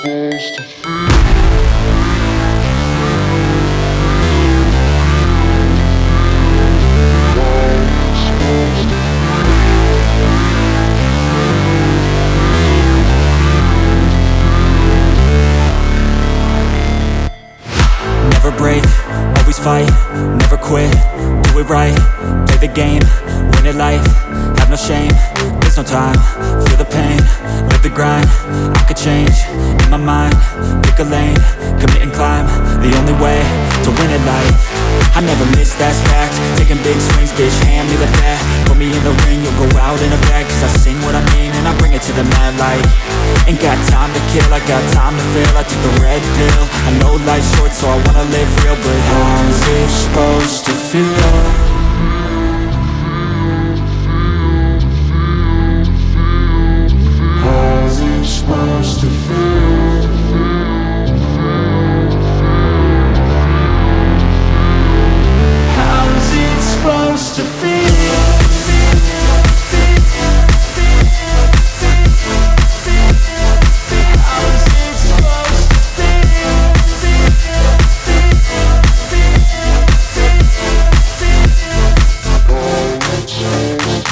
Never break, always fight, never quit, do it right, play the game, win it life, have no shame, there's no time, feel the pain, live the grind, I could change, in my mind, pick a lane, commit and climb, the only way to win at life. I never miss, that's fact, taking big swings, bitch, hand me the bat, put me in the ring, you'll go out in a bag, cause I sing what I mean and I bring it to the mad light. Ain't got time to kill, I got time to feel, I took the red pill, I know life's short so I wanna live real, but how's it supposed to feel? How's it supposed to feel? How's it supposed to feel?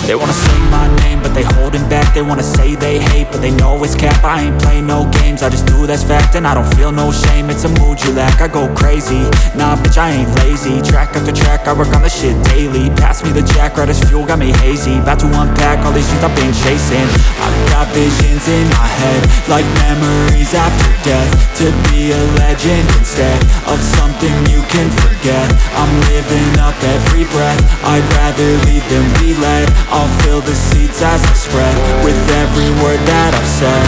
They wanna say my name, but they holding back. They wanna say they hate, but they know it's cap. I ain't play no games, I just do that's fact. And I don't feel no shame, it's a mood you lack. I go crazy, nah bitch I ain't lazy. Track after track, I work on this shit daily. Pass me the jack, right as fuel, got me hazy. About to unpack all these things I've been chasing. I've got visions in my head, like memories after death. To be a legend instead of something you can forget. I'm living up every breath, I'd rather lead than be led. I'll fill the seats as I spread with every word that I've said.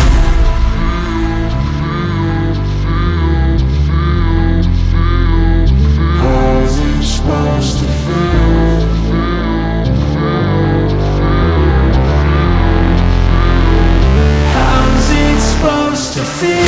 How's it supposed to feel? How's it supposed to feel?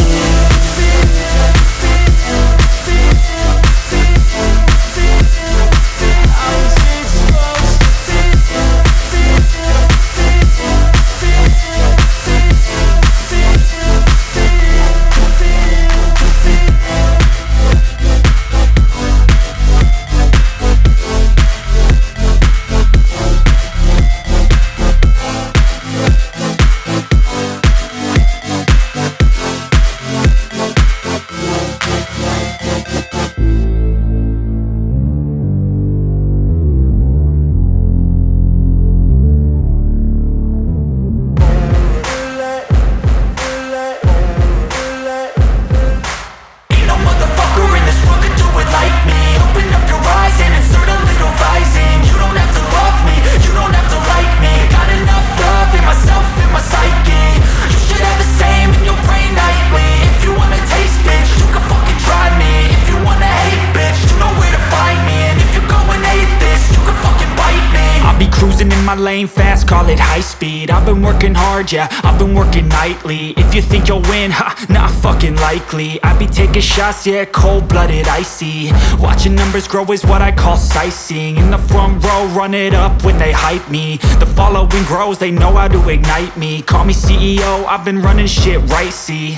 My lane fast, call it high speed. I've been working hard, yeah, I've been working nightly. If you think you'll win, ha, not fucking likely. I be taking shots, yeah, cold-blooded, icy. Watching numbers grow is what I call sightseeing. In the front row, run it up when they hype me. The following grows, they know how to ignite me. Call me CEO, I've been running shit right, see.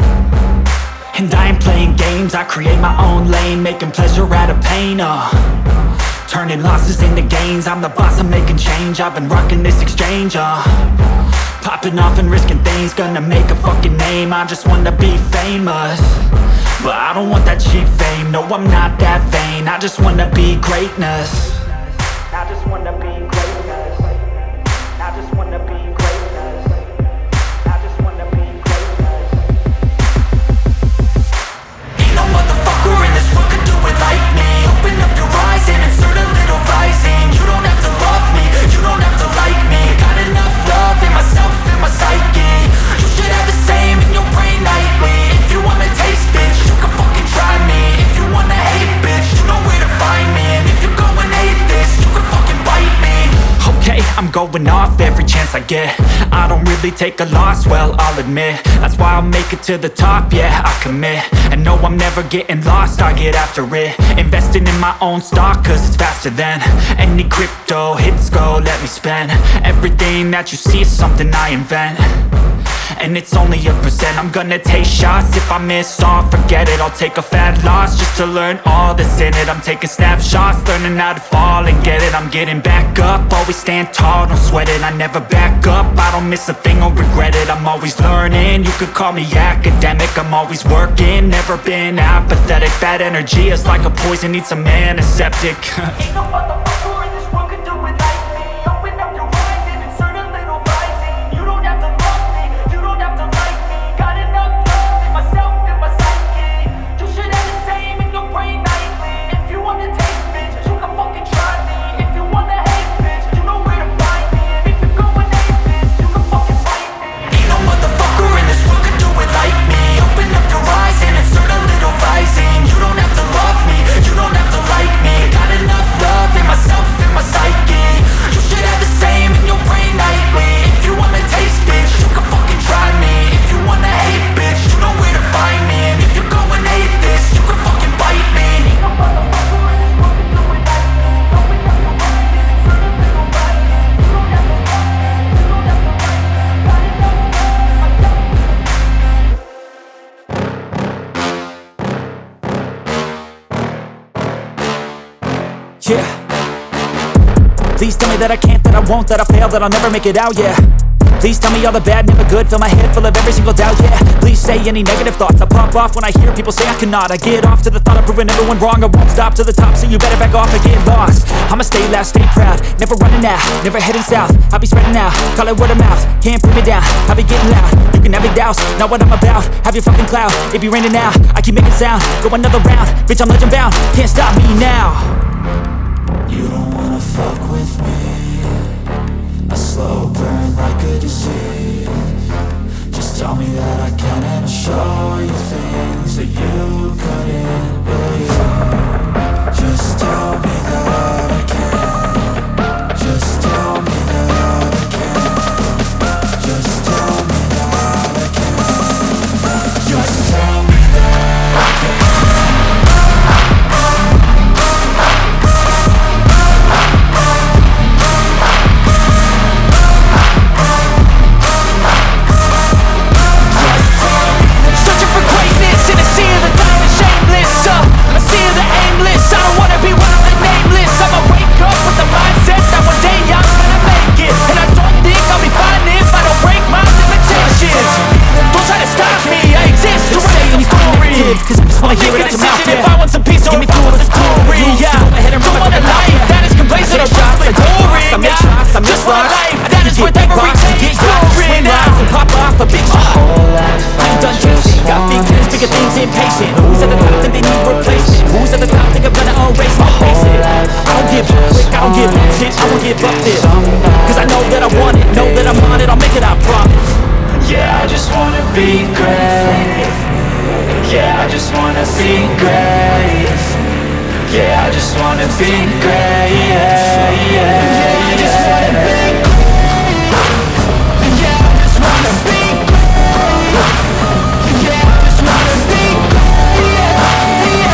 And I ain't playing games, I create my own lane, making pleasure out of pain, turning losses into gains, I'm the boss, I'm making change. I've been rocking this exchange, popping off and risking things, gonna make a fucking name. I just wanna be famous, but I don't want that cheap fame. No, I'm not that vain, I just wanna be greatness. I just wanna be greatness. I just wanna be greatness. I just wanna be greatness. Ain't no motherfucker in this world could do it like me. Open up your eyes and insert a little rising. You don't have to love me, you don't have to like me. Got enough love in myself, in my psyche. You should have the same in your brain nightly. If you wanna taste, bitch, you can fucking try me. If you wanna hate, bitch, you know where to find me. And if you go and hate this, you can fucking bite me. Okay, I'm going off every chance I get. I don't really take a loss, well, I'll admit. That's why I'll make it to the top, yeah, I commit. And no, I'm never getting lost, I get after it. Investing in my own stock, cause it's faster than any crypto hits go, let me spend. Everything that you see is something I invent. and it's only a percent. I'm gonna take shots, if I miss all, forget it. I'll take a fat loss just to learn all that's in it. I'm taking snapshots, learning how to fall and get it. I'm getting back up, always stand tall, don't sweat it. I never back up, I don't miss a thing or regret it. I'm always learning, you could call me academic. I'm always working, never been apathetic. Bad energy is like a poison, needs some antiseptic. Ain't no motherfucker in this world can do it like me. Open up your eyes and insert a little rising. You don't have to love me, you don't have to like me. Got enough love in myself and my psyche. You should have the same in your brain nightly. If you wanna taste, bitch, you can fucking try me. If you wanna hate, bitch, you know where to find me. And if you're going hate, bitch, you can fucking fight me. Ain't no motherfucker in this world can do it like me. Open up your eyes and insert a little rising. You don't have to love me, you don't have to like me. Got enough love in myself and my psyche. You should have the same in your brain nightly. If you wanna taste, bitch, you can fucking try me. If you wanna hate, bitch, you know where to find me. And if you're going hate this, you can fucking bite me. Ain't no motherfucker in this world can do it like me. Open up your eyes and insert a little rising. You don't have to love me, you don't have to like me. Got enough love in myself. Yeah. Please tell me that I can't, that I won't, that I fail, that I'll never make it out, yeah. Please tell me all the bad, never good, fill my head full of every single doubt, yeah. Please say any negative thoughts, I pop off when I hear people say I cannot. I get off to the thought of proving everyone wrong, I won't stop to the top, so you better back off and get lost. I'ma stay loud, stay proud, never running out, never heading south. I'll be spreading out, call it word of mouth, can't put me down, I'll be getting loud. You can have your doubts, not what I'm about, have your fucking cloud, it be raining now, I keep making sound, go another round, bitch I'm legend bound, can't stop me now. You don't wanna fuck with me, a slow burn like a disease. Just tell me that I can and I'll show you things that you couldn't believe. Just tell me that I can. Just tell me that I can. Just tell me that I can. Just tell me that I can. Cause I just wanna hear it out your mouth, yeah. If I want some peace or if I want some glory, yeah. Go ahead and run with a life that is complacent or boring, I make shots, I just want life that is worth every take. Swing lines and pop off a big shot. I'm done chasing, got big dreams, bigger things, impatient. Who's at the top think they need replacement? Who's at the top think I'm gonna erase my basic? I don't give up quick, I don't give up shit, I won't give up this. Cause I know that I want it, know that I'm on it, I'll make it, I promise. Yeah, I just wanna be great. Yeah, I just wanna be great. Yeah, I just wanna be great. Yeah, yeah, yeah, I just wanna be great. Yeah, I just wanna be great. Yeah, I just wanna be great. Yeah, yeah.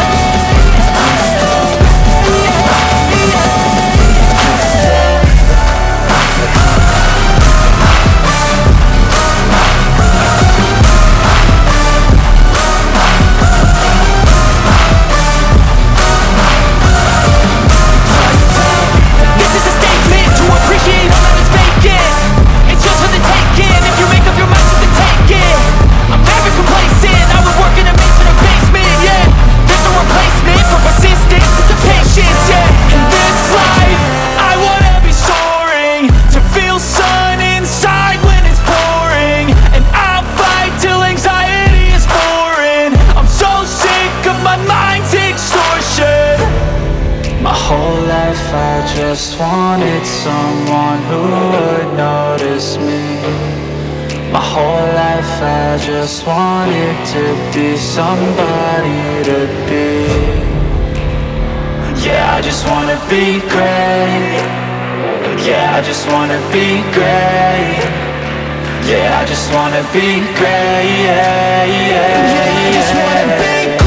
Just wanted someone who would notice me. My whole life I just wanted to be somebody to be. Yeah, I just wanna be great. Yeah, I just wanna be great. Yeah, I just wanna be great. Yeah, yeah, yeah, I just wanna be great.